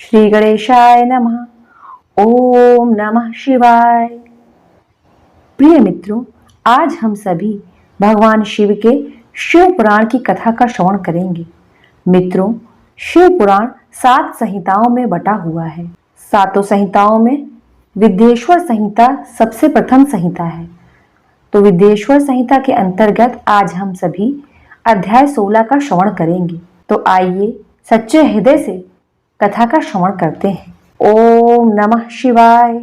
श्री गणेशाय नमः। ओम नमः शिवाय। प्रिय मित्रों, आज हम सभी भगवान शिव के शिव पुराण की कथा का श्रवण करेंगे। मित्रों, शिव पुराण 7 संहिताओं में बटा हुआ है। सातों संहिताओं में विद्येश्वर संहिता सबसे प्रथम संहिता है। तो विद्येश्वर संहिता के अंतर्गत आज हम सभी अध्याय 16 का श्रवण करेंगे। तो आइए सच्चे हृदय से कथा का श्रवण करते हैं। ओम नमः शिवाय।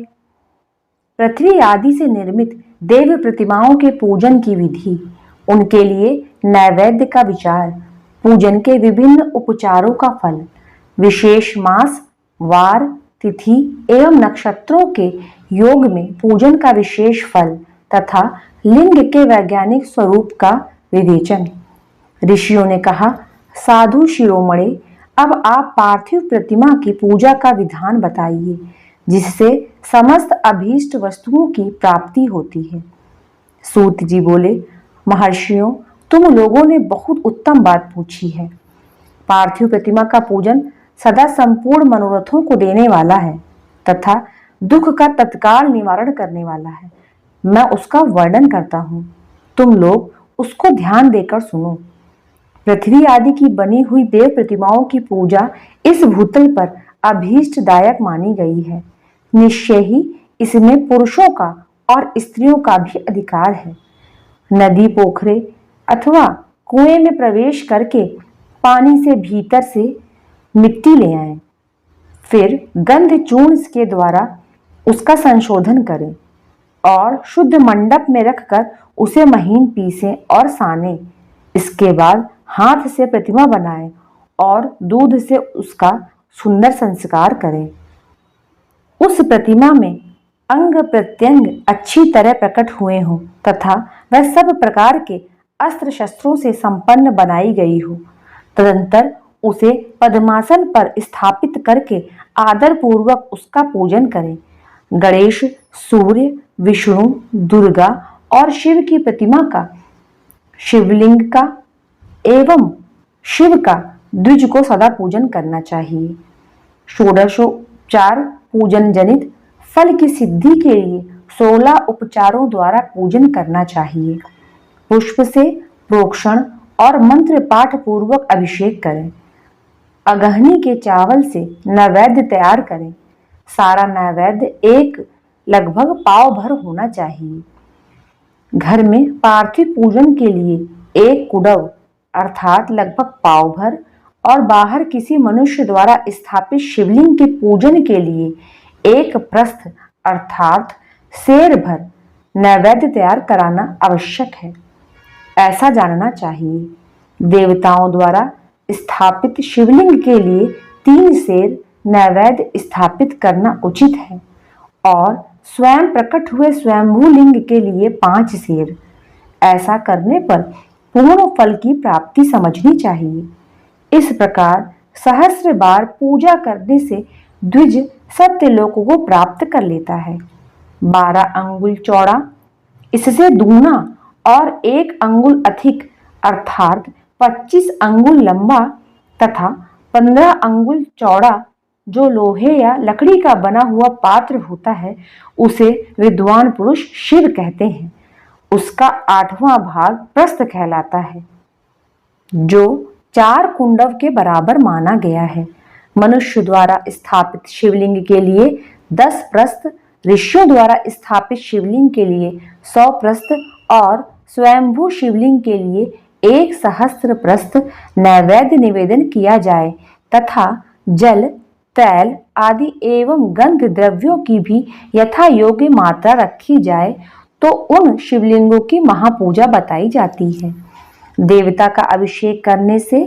पृथ्वी आदि से निर्मित देव प्रतिमाओं के पूजन की विधि, उनके लिए नैवेद्य का विचार, पूजन के विभिन्न उपचारों का फल, विशेष मास, वार, तिथि एवं नक्षत्रों के योग में पूजन का विशेष फल तथा लिंग के वैज्ञानिक स्वरूप का विवेचन। ऋषियों ने कहा, साधु शिरोमणे, अब आप पार्थिव प्रतिमा की पूजा का विधान बताइए, जिससे समस्त अभीष्ट वस्तुओं की प्राप्ति होती है। सूत जी बोले, महर्षियों, तुम लोगों ने बहुत उत्तम बात पूछी है। पार्थिव प्रतिमा का पूजन सदा संपूर्ण मनोरथों को देने वाला है तथा दुख का तत्काल निवारण करने वाला है। मैं उसका वर्णन करता हूँ, तुम लोग उसको ध्यान देकर सुनो। पृथ्वी आदि की बनी हुई देव प्रतिमाओं की पूजा इस भूतल पर अभीष्टदायक मानी गई है। निश्चय ही इसमें पुरुषों का और स्त्रियों का भी अधिकार है। नदी, पोखरे अथवा कुएं में प्रवेश करके पानी से भीतर से मिट्टी ले आएं, फिर गंध चूर्ण के द्वारा उसका संशोधन करें और शुद्ध मंडप में रखकर उसे महीन पीसें और सानें। इसके बाद हाथ से प्रतिमा बनाएं और दूध से उसका सुंदर संस्कार करें। उस प्रतिमा में अंग प्रत्यंग अच्छी तरह प्रकट हुए हों तथा वह सब प्रकार के अस्त्र शस्त्रों से संपन्न बनाई गई हो। तदंतर उसे पद्मासन पर स्थापित करके आदर पूर्वक उसका पूजन करें। गणेश, सूर्य, विष्णु, दुर्गा और शिव की प्रतिमा का, शिवलिंग का एवं शिव का द्विज को सदा पूजन करना चाहिए। षोडशोपचार पूजन जनित फल की सिद्धि के लिए 16 उपचारों द्वारा पूजन करना चाहिए। पुष्प से प्रोक्षण और मंत्र पाठ पूर्वक अभिषेक करें। अगहनी के चावल से नैवेद्य तैयार करें। सारा नैवेद्य एक लगभग पाव भर होना चाहिए। घर में पार्थिव पूजन के लिए एक कुडव अर्थात लगभग पाव भर और बाहर किसी मनुष्य द्वारा स्थापित शिवलिंग के पूजन के लिए एक प्रस्थ अर्थात सेर भर नैवेद्य तैयार कराना आवश्यक है। ऐसा जानना चाहिए। देवताओं द्वारा स्थापित शिवलिंग के लिए 3 सेर नैवेद्य स्थापित करना उचित है और स्वयं प्रकट हुए स्वयंभू लिंग के लिए 5 सेर। ऐसा करने पर पूर्ण फल की प्राप्ति समझनी चाहिए। इस प्रकार सहस्र बार पूजा करने से द्विज सत्यलोक को प्राप्त कर लेता है। 12 अंगुल चौड़ा, इससे दूना और 1 अंगुल अधिक अर्थात 25 अंगुल लंबा तथा 15 अंगुल चौड़ा जो लोहे या लकड़ी का बना हुआ पात्र होता है, उसे विद्वान पुरुष शिव कहते हैं। उसका 8वां भाग प्रस्थ कहलाता है, जो 4 कुंडव के बराबर माना गया है। मनुष्य द्वारा स्थापित शिवलिंग के लिए 10 प्रस्थ, ऋषियों द्वारा स्थापित शिवलिंग के लिए 100 प्रस्थ और स्वयंभू शिवलिंग के लिए 1 सहस्त्र प्रस्थ नैवेद्य निवेदन किया जाए तथा जल, तैल आदि एवं गंध द्रव्यों की भी यथा योग्य मात्रा रखी जाए तो उन शिवलिंगों की महापूजा बताई जाती है। देवता का अभिषेक करने से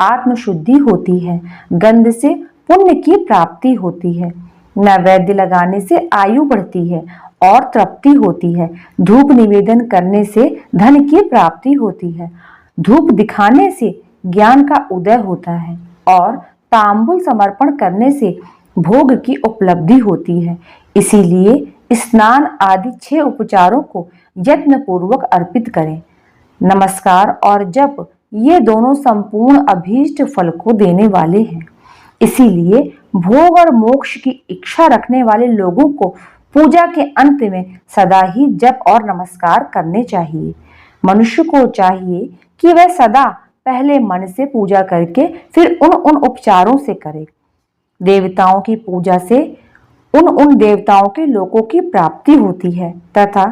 आत्मशुद्धि होती है, गंध से पुण्य की प्राप्ति होती है, नैवेद्य लगाने से आयु बढ़ती है और तृप्ति होती है, धूप निवेदन करने से धन की प्राप्ति होती है, धूप दिखाने से ज्ञान का उदय होता है और तांबुल समर्पण करने से भोग की उपलब्धि होती है। इसीलिए स्नान आदि 6 उपचारों को यत्न पूर्वक अर्पित करें। नमस्कार और जप ये दोनों संपूर्ण अभीष्ट फल को देने वाले हैं। इसीलिए भोग और मोक्ष की इच्छा रखने वाले लोगों को पूजा के अंत में सदा ही जप और नमस्कार करने चाहिए। मनुष्य को चाहिए कि वह सदा पहले मन से पूजा करके फिर उन उपचारों से करे। देवताओं की पूजा से उन देवताओं के लोकों की प्राप्ति होती है तथा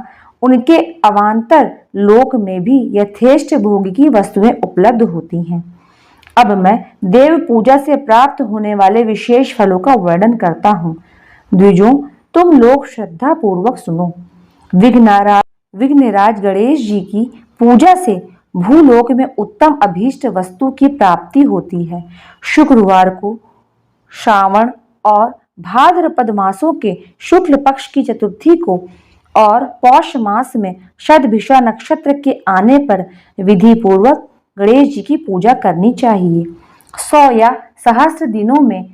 उनके अवान्तर लोक में भी यथेष्ट भोग की वस्तुएं उपलब्ध होती हैं। अब मैं देव पूजा से प्राप्त होने वाले विशेष फलों का वर्णन करता हूँ। द्विजों, तुम लोग श्रद्धा पूर्वक सुनो। विघ्नराज गणेश जी की पूजा से भूलोक में उत्तम अभीष्ट वस्तु की प्राप्ति होती है। शुक्रवार को श्रावण और भाद्रपद मासों के शुक्ल पक्ष की चतुर्थी को और पौष मास में शतभिषा नक्षत्र के आने पर विधि पूर्वक गणेश जी की पूजा करनी चाहिए। 100 या सहस्त्र दिनों में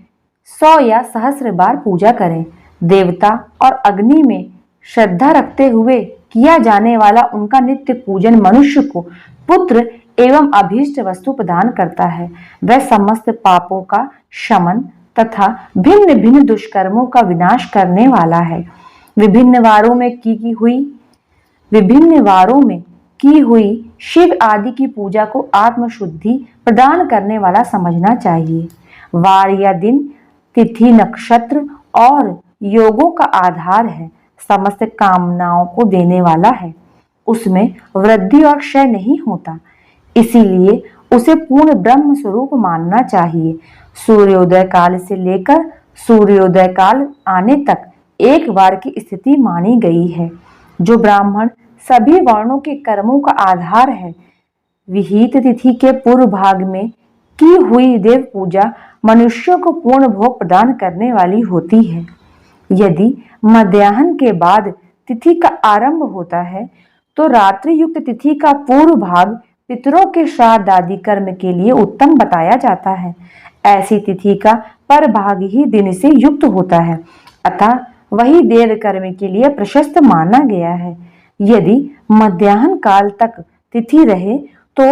100 या सहस्त्र बार पूजा करें। देवता और अग्नि में श्रद्धा रखते हुए किया जाने वाला उनका नित्य पूजन मनुष्य को पुत्र एवं अभीष्ट वस्तु प्रदान करता है। वह समस्त पापों का शमन तथा भिन्न भिन्न दुष्कर्मों का विनाश करने वाला है। विभिन्न वारों में की हुई शिव आदि की पूजा को आत्मशुद्धि प्रदान करने वाला समझना चाहिए। वार या दिन, तिथि, नक्षत्र और योगों का आधार है, समस्त कामनाओं को देने वाला है। उसमें वृद्धि और क्षय नहीं होता, इसीलिए उसे पूर्ण ब्रह्म स्वरूप मानना चाहिए। सूर्योदय काल से लेकर सूर्योदय काल आने तक एक बार की स्थिति मानी गई है। जो ब्राह्मण सभी वर्णों के कर्मों का आधार है, विहित तिथि के पूर्व भाग में की हुई देव पूजा मनुष्यों को पूर्ण भोग प्रदान करने वाली होती है। यदि मध्याह्न के बाद तिथि का आरंभ होता है तो रात्रि युक्त तिथि का पूर्व भाग पितरों के श्राद्ध आदि कर्म के लिए उत्तम बताया जाता है। ऐसी तिथि का पर भाग ही दिन से युक्त होता है, अतः वही देव कर्म के लिए प्रशस्त माना गया है। यदि मध्याह्न काल तक तिथि रहे तो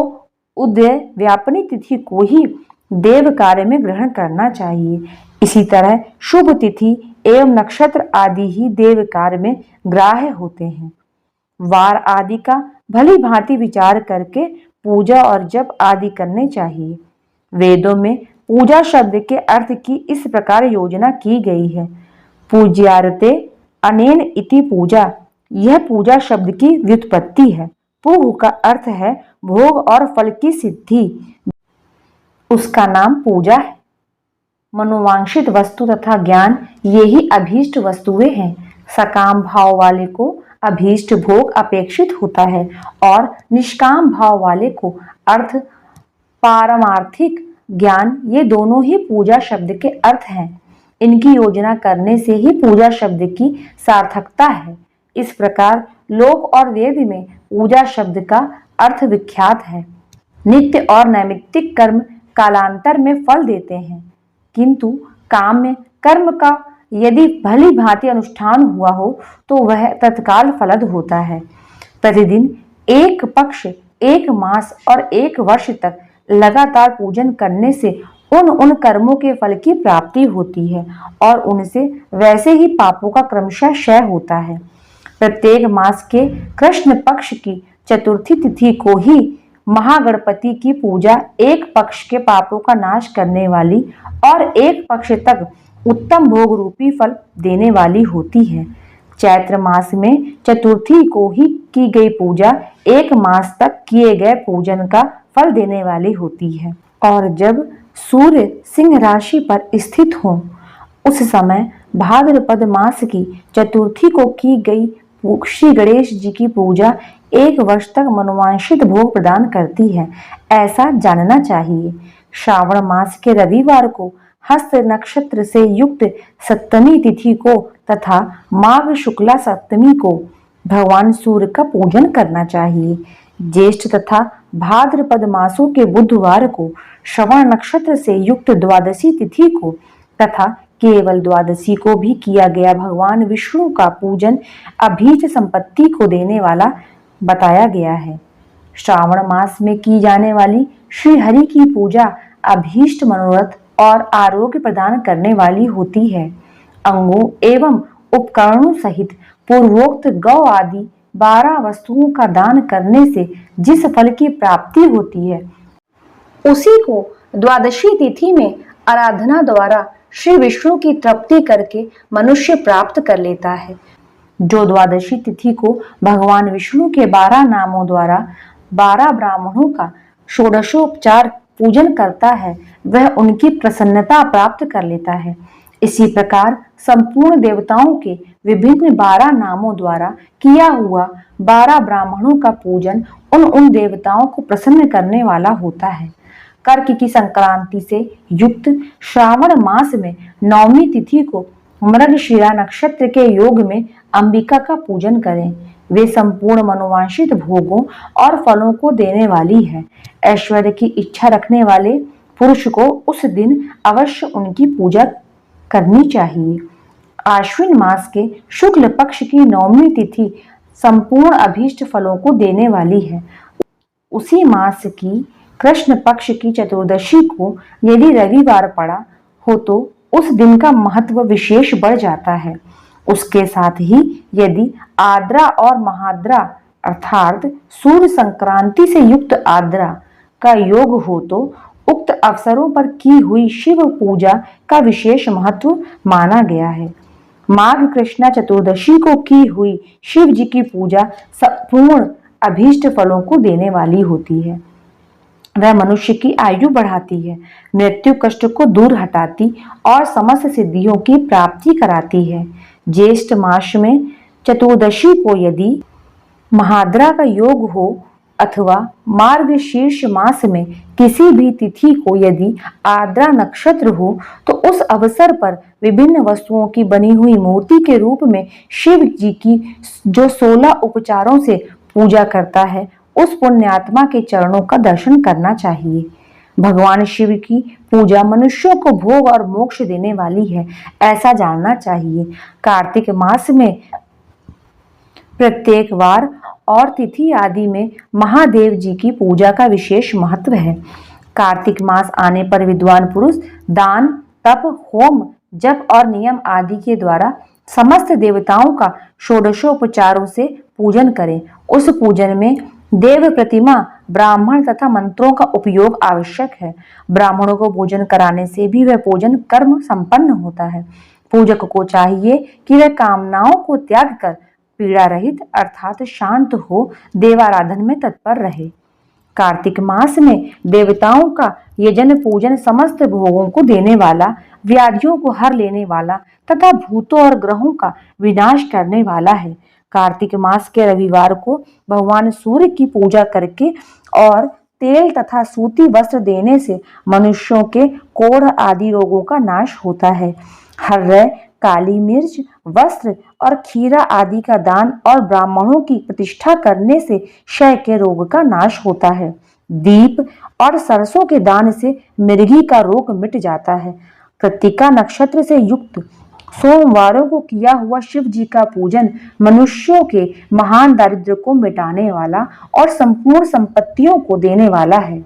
उदय व्यापनी तिथि को ही देव कार्य में ग्रहण करना चाहिए। इसी तरह शुभ तिथि एवं नक्षत्र आदि ही देव कार्य में ग्राह्य होते हैं। वार आदि का भली भांति विचार करके पूजा और जप आदि करने चाहिए। वेदों में पूजा शब्द के अर्थ की इस प्रकार योजना की गई है। पूज्यार्ते अनेन इति पूजा, यह पूजा शब्द की व्युत्पत्ति है। पूह का अर्थ है भोग और फल की सिद्धि, उसका नाम पूजा है। मनोवांछित वस्तु तथा ज्ञान यही अभीष्ट वस्तुएं हैं। सकाम भाव वाले को अभीष्ट भोग अपेक्षित होता है और निष्काम भाव वाले को अर्थ पारमार्थिक ज्ञान, ये दोनों ही पूजा शब्द के अर्थ हैं। इनकी योजना करने से ही पूजा शब्द की सार्थकता है। इस प्रकार लोक और वेद में पूजा शब्द का अर्थ विख्यात है। नित्य और नैमित्तिक कर्म कालांतर में फल देते हैं, किंतु काम्य कर्म का यदि भली भांति अनुष्ठान हुआ हो तो वह तत्काल फलद होता है। प्रतिदिन एक पक्ष, एक मास और एक वर्ष तक लगातार पूजन करने से उन कर्मों के फल की प्राप्ति होती है और उनसे वैसे ही पापों का क्रमशः क्षय होता है। प्रत्येक मास के कृष्ण पक्ष की चतुर्थी तिथि को ही महागणपति की पूजा एक पक्ष के पापों का नाश करने वाली और एक पक्ष तक उत्तम भोग रूपी फल देने वाली होती है। चैत्र मास में चतुर्थी को ही की गई पूजा एक मास तक किए गए पूजन का फल देने वाली होती है। और जब सूर्य सिंह राशि पर स्थित हो उस समय भाद्रपद मास की चतुर्थी को की गई श्री गणेश जी की पूजा एक वर्ष तक मनोवांछित भोग प्रदान करती है, ऐसा जानना चाहिए। श्रावण मास के रविवार को हस्त नक्षत्र से युक्त सप्तमी तिथि को तथा माघ शुक्ला सप्तमी को भगवान सूर्य का पूजन करना चाहिए। ज्येष्ठ तथा भाद्रपद मासों के बुधवार को श्रवण नक्षत्र से युक्त द्वादशी तिथि को तथा केवल द्वादशी को भी किया गया भगवान विष्णु का पूजन अभीष्ट संपत्ति को देने वाला बताया गया है। श्रावण मास में की जाने वाली श्री हरि की पूजा अभीष्ट मनोरथ और आरोग्य प्रदान करने वाली होती है। अंगों एवं उपकरणों सहित पूर्वोक्त गौ आदि 12 वस्तुओं का दान करने से जिस फल की प्राप्ति होती है, उसी को द्वादशी तिथि में आराधना द्वारा श्री विष्णु की तृप्ति करके मनुष्य प्राप्त कर लेता है। जो द्वादशी तिथि को भगवान विष्णु के 12 नामों द्वारा 12 ब्राह्मणों का षोडशोपचार पूजन करता है, वह उनकी प्रसन्नता प्राप्त कर लेता है। इसी प्रकार संपूर्ण देवताओं के विभिन्न 12 नामों द्वारा किया हुआ 12 ब्राह्मणों का पूजन उन देवताओं को प्रसन्न करने वाला होता है। कर्क की संक्रांति से युक्त श्रावण मास में नवमी तिथि को मृगशिरा नक्षत्र के योग में अंबिका का पूजन करें। वे संपूर्ण मनोवांछित भोगों और फलों को देने वाली है। ऐश्वर्य की इच्छा रखने वाले पुरुष को उस दिन अवश्य उनकी पूजा करनी चाहिए। आश्विन मास के शुक्ल पक्ष की नवमी तिथि संपूर्ण अभीष्ट फलों को देने वाली है। उसी मास की कृष्ण पक्ष की चतुर्दशी को यदि रविवार पड़ा हो तो उस दिन का महत्व विशेष बढ़ जाता है। उसके साथ ही यदि आद्रा और महाद्रा अर्थात सूर्य संक्रांति से युक्त आद्रा का योग हो तो उक्त अवसरों पर की हुई शिव पूजा का विशेष महत्व माना गया है। माघ कृष्णा चतुर्दशी को की हुई शिव जी की पूजा संपूर्ण अभीष्ट फलों को देने वाली होती है। वह मनुष्य की आयु बढ़ाती है, मृत्यु कष्ट को दूर हटाती और समस्त सिद्धियों की प्राप्ति कराती है। ज्येष्ठ मास में चतुर्दशी को यदि महाद्रा का योग हो अथवा मार्गशीर्ष मास में किसी भी तिथि को यदि आद्रा नक्षत्र हो तो उस अवसर पर विभिन्न वस्तुओं की बनी हुई मूर्ति के रूप में शिव जी की जो 16 उपचारों से पूजा करता है, उस पुण्यात्मा के चरणों का दर्शन करना चाहिए। भगवान शिव की पूजा मनुष्यों को भोग और मोक्ष देने वाली है, ऐसा जानना चाहिए। कार्तिक मास में प्रत्येक वार और तिथि आदि में महादेव जी की पूजा का विशेष महत्व है। कार्तिक मास आने पर विद्वान पुरुष दान, तप, होम, जप और नियम आदि के द्वारा समस्त देवताओं का षोडशोपचारों से पूजन करें। उस पूजन में देव प्रतिमा, ब्राह्मण तथा मंत्रों का उपयोग आवश्यक है। ब्राह्मणों को भोजन कराने से भी वह भोजन कर्म संपन्न होता है। पूजक को चाहिए कि वह कामनाओं को त्याग कर पीड़ा रहित अर्थात शांत हो देवाराधन में तत्पर रहे। कार्तिक मास में देवताओं का यजन पूजन समस्त भोगों को देने वाला, व्याधियों को हर लेने वाला तथा भूतों और ग्रहों का विनाश करने वाला है। कार्तिक मास के रविवार को भगवान सूर्य की पूजा करके और तेल तथा सूती वस्त्र देने से मनुष्यों के कोढ़ आदि रोगों का नाश होता है। हर्रे, काली मिर्च, वस्त्र और खीरा आदि का दान और ब्राह्मणों की प्रतिष्ठा करने से क्षय के रोग का नाश होता है। दीप और सरसों के दान से मिर्गी का रोग मिट जाता है। कृत्तिका नक्षत्र से युक्त सोमवारों को किया हुआ शिव जी का पूजन मनुष्यों के महान दारिद्र्य को मिटाने वाला और संपूर्ण संपत्तियों को देने वाला है।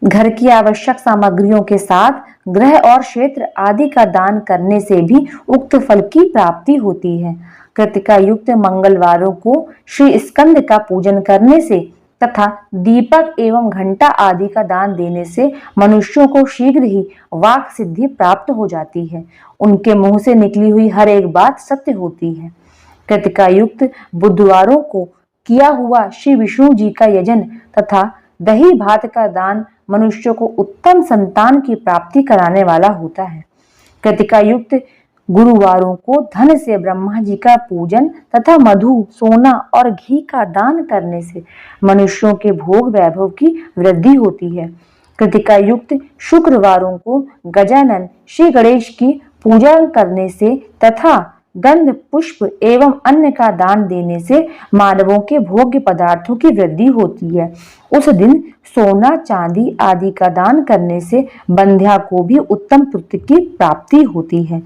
घर की आवश्यक सामग्रियों के साथ गृह और क्षेत्र आदि का दान करने से भी उक्त फल की प्राप्ति होती है। कृतिका युक्त मंगलवारों को श्री स्कंद का पूजन करने से तथा दीपक एवं घंटा आदि का दान देने से मनुष्यों को शीघ्र ही वाक सिद्धि प्राप्त हो जाती है। उनके मुंह से निकली हुई हर एक बात सत्य होती है। कृतिका युक्त बुधवारों को किया हुआ श्री विष्णु जी का यजन तथा दही भात का दान मनुष्य को उत्तम संतान की प्राप्ति कराने वाला होता है। कृतिका युक्त गुरुवारों को धन से ब्रह्मा जी का पूजन तथा मधु, सोना और घी का दान करने से मनुष्यों के भोग वैभव की वृद्धि होती है। कृतिका युक्त शुक्रवारों को गजानन श्री गणेश की पूजा करने से तथा गंध, पुष्प एवं अन्न का दान देने से मानवों के भोग्य पदार्थों की वृद्धि होती है। उस दिन सोना, चांदी आदि का दान करने से बंध्या को भी उत्तम तृप्ति की प्राप्ति होती है।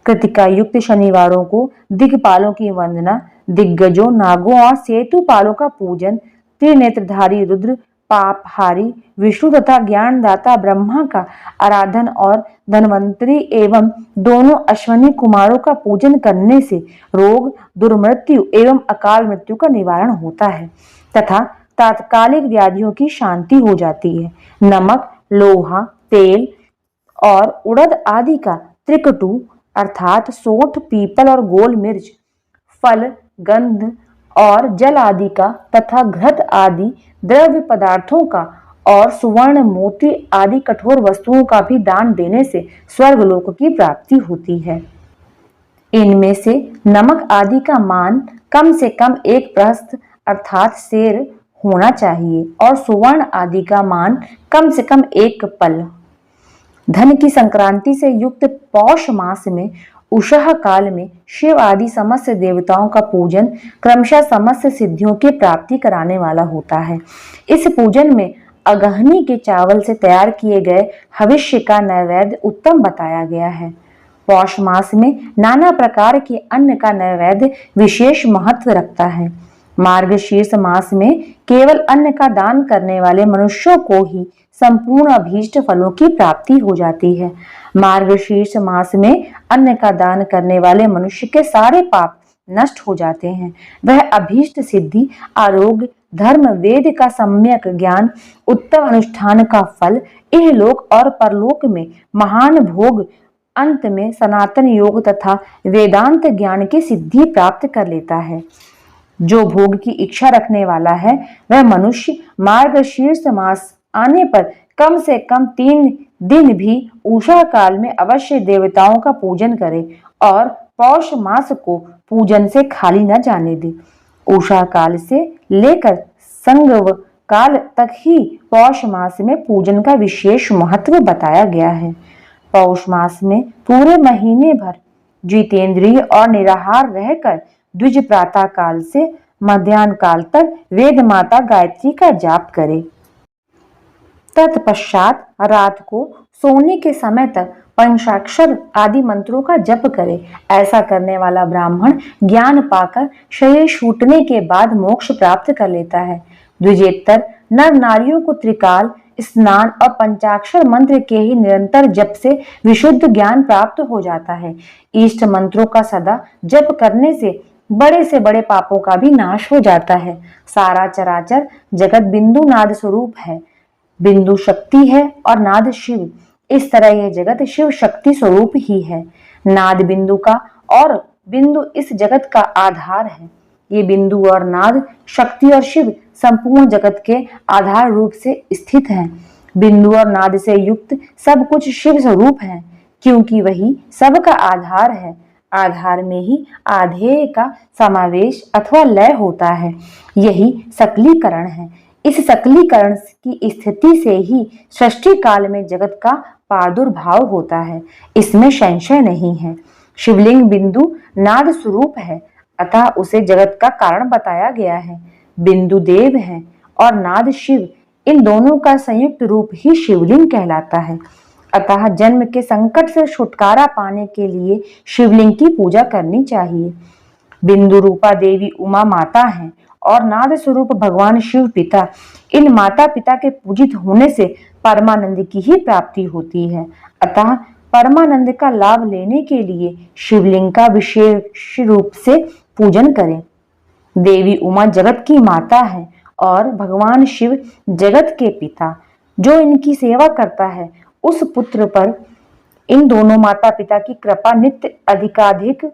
कृतिका युक्त शनिवारों को दिक्पालों की वंदना, दिग्गजों, नागों और सेतुपालों का पूजन, त्रिनेत्रधारी रुद्र, पापहारी विष्णु तथा ज्ञानदाता ब्रह्मा का आराधन और धन्वंतरी एवं दोनों अश्वनी कुमारों का पूजन करने से रोग, दुर्मृत्यु एवं अकाल मृत्यु का निवारण होता है तथा तात्कालिक व्याधियों की शांति हो जाती है। नमक, लोहा, तेल और उड़द आदि का त्रिकटु अर्थात सोंठ, पीपल और गोल मिर्च, फल, गंध और जल आदि का तथा घृत आदि द्रव्य पदार्थों का और सुवर्ण, मोती आदि कठोर वस्तुओं का भी दान देने से स्वर्गलोक की प्राप्ति होती है। इनमें से नमक आदि का मान कम से कम एक प्रहस्त अर्थात सेर होना चाहिए और सुवर्ण आदि का मान कम से कम एक पल। धन की संक्रांति से युक्त पौष मास में उषः काल में शिव आदि समस्त देवताओं का पूजन क्रमशः समस्त सिद्धियों की प्राप्ति कराने वाला होता है। इस पूजन में अगहनी के चावल से तैयार किए गए हविष्य का नैवेद्य उत्तम बताया गया है। पौष मास में नाना प्रकार के अन्न का नैवेद्य विशेष महत्व रखता है। मार्गशीर्ष मास में केवल अन्न का दान करने वाले मनुष्यों को ही संपूर्ण अभीष्ट फलों की प्राप्ति हो जाती है। मार्गशीर्ष मास में अन्न का दान करने वाले मनुष्य के सारे पाप नष्ट हो जाते हैं। वह अभीष्ट सिद्धि, आरोग्य, धर्म, वेद का सम्यक ज्ञान, उत्तम अनुष्ठान का फल, इहलोक और परलोक में महान भोग, अंत में सनातन योग तथा वेदांत ज्ञान की सिद्धि प्राप्त कर लेता है। जो भोग की इच्छा रखने वाला है वह मनुष्य मार्गशीर्ष मास आने पर कम से कम 3 दिन भी उषा काल में अवश्य देवताओं का पूजन करे और पौष मास को पूजन से खाली न जाने दे। उषा काल से लेकर संगव काल तक ही पौष मास में पूजन का विशेष महत्व बताया गया है। पौष मास में पूरे महीने भर जितेंद्रिय और निराहार रहकर द्विज प्रातः काल से मध्याह्न काल तक वेद माता गायत्री का जाप करे। तत्पश्चात रात को सोने के समय तक पंचाक्षर आदि मंत्रों का जप करे। ऐसा करने वाला ब्राह्मण ज्ञान पाकर शरीर छूटने के बाद मोक्ष प्राप्त कर लेता है। द्विजेतर नर नारियों को त्रिकाल स्नान और पंचाक्षर मंत्र के ही निरंतर जप से विशुद्ध ज्ञान प्राप्त हो जाता है। इष्ट मंत्रों का सदा जप करने से बड़े से बड़े पापों का भी नाश हो जाता है। सारा चराचर जगत बिंदु नाद स्वरूप है। बिंदु शक्ति है और नाद शिव। इस तरह यह जगत शिव शक्ति स्वरूप ही है। नाद बिंदु का और बिंदु इस जगत का आधार है। ये बिंदु और नाद, शक्ति और शिव संपूर्ण जगत के आधार रूप से स्थित हैं। बिंदु और नाद से युक्त सब कुछ शिव स्वरूप है, क्योंकि वही सबका आधार है। आधार में ही आधेय का समावेश अथवा लय होता है। यही सकलीकरण है। इस सकलीकरण की स्थिति से ही सृष्टि काल में जगत का प्रादुर्भाव होता है, इसमें संशय नहीं है। शिवलिंग बिंदु नाद स्वरूप है, अतः उसे जगत का कारण बताया गया है। बिंदु देव है और नाद शिव, इन दोनों का संयुक्त रूप ही शिवलिंग कहलाता है। अतः जन्म के संकट से छुटकारा पाने के लिए शिवलिंग की पूजा करनी चाहिए। बिंदु रूपा देवी उमा माता है और नाद स्वरूप भगवान शिव पिता। इन माता पिता के पूजित होने से परमानंद की ही प्राप्ति होती है। अतः परमानंद का लाभ लेने के लिए शिवलिंग का विशेष रूप से पूजन करें। देवी उमा जगत की माता है और भगवान शिव जगत के पिता। जो इनकी सेवा करता है उस पुत्र पर इन दोनों माता पिता की कृपा नित्य अधिकाधिक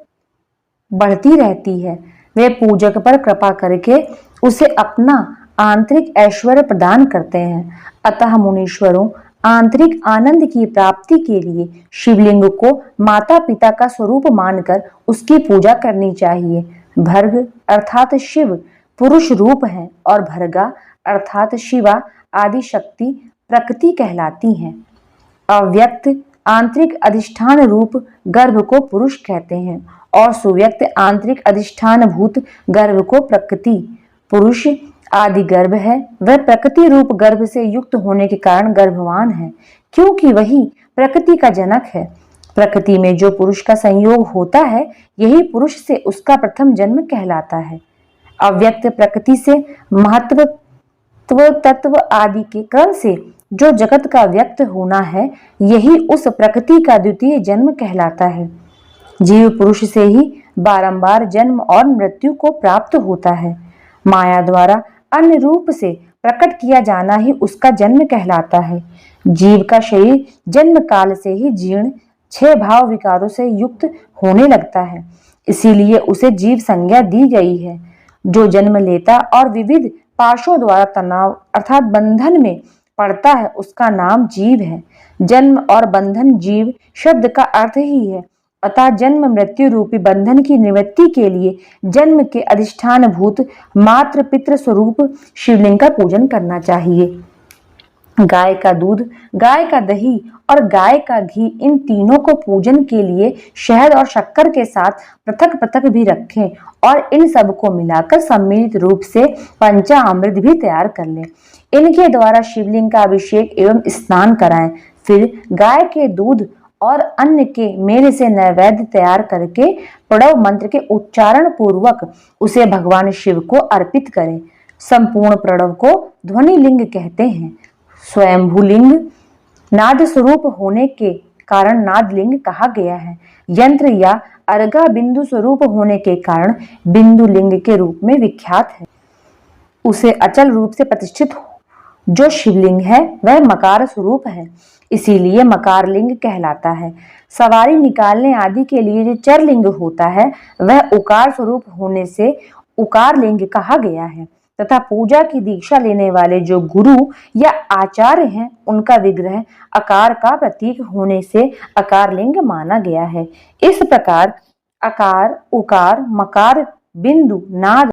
बढ़ती रहती है। वे पूजक पर कृपा करके उसे अपना आंतरिक ऐश्वर्य प्रदान करते हैं। अतः मुनीश्वरों, आंतरिक आनंद की प्राप्ति के लिए शिवलिंग को माता पिता का स्वरूप मानकर उसकी पूजा करनी चाहिए। भर्ग अर्थात शिव पुरुष रूप है और भर्गा अर्थात शिवा आदि शक्ति प्रकृति कहलाती हैं। अव्यक्त आंतरिक अधिष्ठान रूप गर्भ को पुरुष कहते हैं और सुव्यक्त आंतरिक अधिष्ठान भूत गर्भ को प्रकृति। पुरुष आदि गर्भ है, वह प्रकृति रूप गर्भ से युक्त होने के कारण गर्भवान है, क्योंकि वही प्रकृति का जनक है। प्रकृति में जो पुरुष का संयोग होता है, यही पुरुष से उसका प्रथम जन्म कहलाता है। अव्यक्त प्रकृति से महत्व तत्व आदि के क्रम से जो जगत का व्यक्त होना है, यही उस प्रकृति का द्वितीय जन्म कहलाता है। जीव पुरुष से ही बारंबार जन्म और मृत्यु को प्राप्त होता है। माया द्वारा अन्य रूप से प्रकट किया जाना ही उसका जन्म कहलाता है। जीव का शरीर जन्म काल से ही जीर्ण 6 भाव विकारों से युक्त होने लगता है, इसीलिए उसे जीव संज्ञा दी गई है। जो जन्म लेता और विविध पाशों द्वारा तनाव अर्थात बंधन में पड़ता है, उसका नाम जीव है। जन्म और बंधन जीव शब्द का अर्थ ही है। अतः जन्म मृत्यु रूपी बंधन की निवृत्ति के लिए जन्म के अधिष्ठान भूत मात्र पितृ स्वरूप शिवलिंग का पूजन करना चाहिए। गाय का दूध, गाय का दही और गाय का घी, इन तीनों को पूजन के लिए शहद और शक्कर के साथ पृथक पृथक भी रखें और इन सब को मिलाकर सम्मिलित रूप से पंचामृत भी तैयार कर लें। इनके द्वारा शिवलिंग का अभिषेक एवं स्नान कराएं। फिर गाय के दूध और अन्न के मेल से नैवेद्य तैयार करके प्रणव मंत्र के उच्चारण पूर्वक उसे भगवान शिव को अर्पित करें। संपूर्ण प्रणव को ध्वनि लिंग कहते हैं। स्वयंभू लिंग नाद स्वरूप होने के कारण नादलिंग कहा गया है। यंत्र या अर्गा बिंदु स्वरूप होने के कारण बिंदु लिंग के रूप में विख्यात है। उसे अचल रूप से प्रतिष्ठित जो शिवलिंग है वह मकार स्वरूप है, इसीलिए मकार लिंग कहलाता है। सवारी निकालने आदि के लिए जो चर लिंग होता है वह उकार स्वरूप होने से उकार लिंग कहा गया है तथा पूजा की दीक्षा लेने वाले जो गुरु या आचार्य हैं उनका विग्रह आकार का प्रतीक होने से आकार लिंग माना गया है। इस प्रकार आकार, उकार, मकार, बिंदु, नाद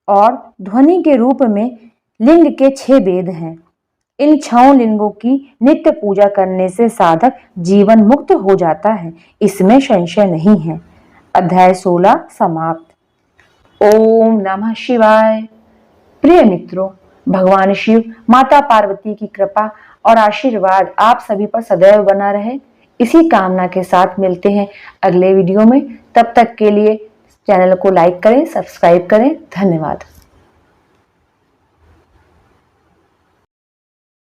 और ध्वनि के रूप में लिंग के 6 भेद हैं। इन 6 लिंगों की नित्य पूजा करने से साधक जीवन मुक्त हो जाता है, इसमें संशय नहीं है। अध्याय 16 समाप्त। ओम नमः शिवाय। प्रिय मित्रों, भगवान शिव, माता पार्वती की कृपा और आशीर्वाद आप सभी पर सदैव बना रहे, इसी कामना के साथ मिलते हैं अगले वीडियो में। तब तक के लिए चैनल को लाइक करें, सब्सक्राइब करें। धन्यवाद।